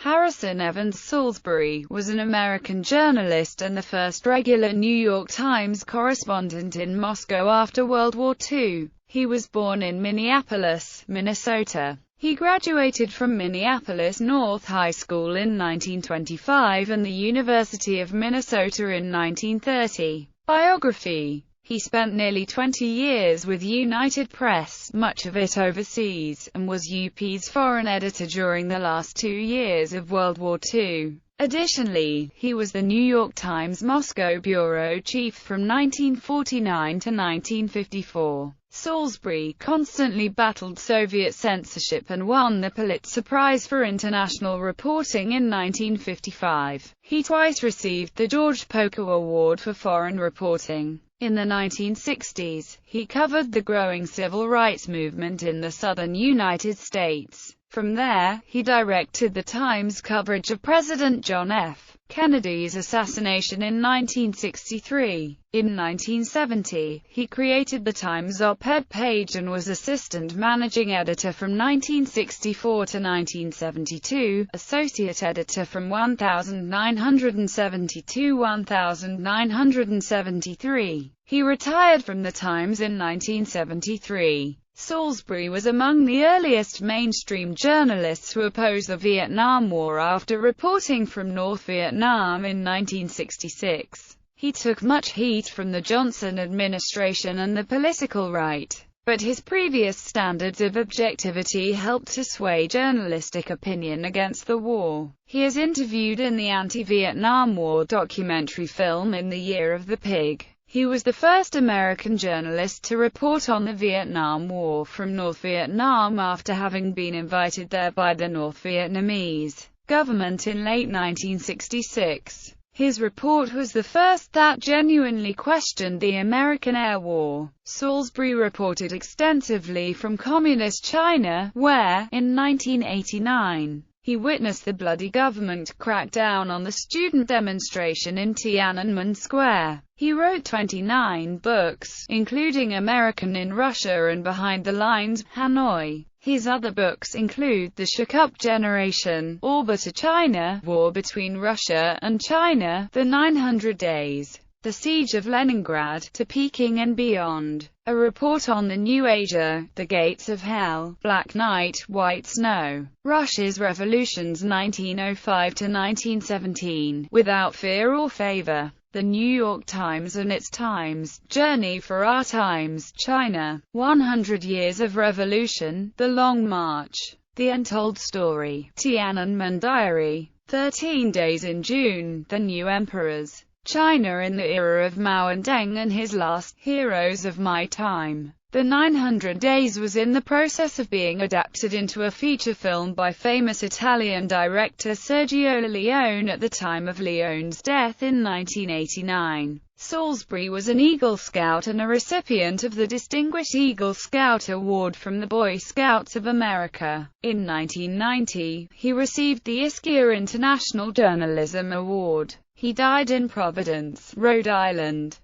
Harrison Evans Salisbury was an American journalist and the first regular New York Times correspondent in Moscow after World War II. He was born in Minneapolis, Minnesota. He graduated from Minneapolis North High School in 1925 and the University of Minnesota in 1930. Biography. He spent nearly 20 years with United Press, much of it overseas, and was UP's foreign editor during the last 2 years of World War II. Additionally, he was the New York Times Moscow bureau chief from 1949 to 1954. Salisbury constantly battled Soviet censorship and won the Pulitzer Prize for International Reporting in 1955. He twice received the George Poker Award for Foreign Reporting. In the 1960s, he covered the growing civil rights movement in the southern United States. From there, he directed the Times' coverage of President John F. Kennedy's assassination in 1963. In 1970, he created the Times op-ed page and was assistant managing editor from 1964 to 1972, associate editor from 1970 to 1973. He retired from the Times in 1973. Salisbury was among the earliest mainstream journalists who opposed the Vietnam War after reporting from North Vietnam in 1966. He took much heat from the Johnson administration and the political right, but his previous standards of objectivity helped to sway journalistic opinion against the war. He is interviewed in the anti-Vietnam War documentary film In the Year of the Pig. He was the first American journalist to report on the Vietnam War from North Vietnam after having been invited there by the North Vietnamese government in late 1966. His report was the first that genuinely questioned the American air war. Salisbury reported extensively from Communist China, where, in 1989, he witnessed the bloody government crackdown on the student demonstration in Tiananmen Square. He wrote 29 books, including American in Russia and Behind the Lines, Hanoi. His other books include The Shook-Up Generation, Orbit to China, War Between Russia and China, The 900 Days, The Siege of Leningrad, To Peking and Beyond, A Report on the New Asia, The Gates of Hell, Black Night, White Snow, Russia's Revolutions 1905 to 1917, Without Fear or Favor, The New York Times and Its Times, Journey for Our Times, China, 100 Years of Revolution, The Long March, The Untold Story, Tiananmen Diary, 13 Days in June, The New Emperors, China in the Era of Mao and Deng and His Last, Heroes of My Time. The 900 Days was in the process of being adapted into a feature film by famous Italian director Sergio Leone at the time of Leone's death in 1989. Salisbury was an Eagle Scout and a recipient of the Distinguished Eagle Scout Award from the Boy Scouts of America. In 1990, he received the Ischia International Journalism Award. He died in Providence, Rhode Island.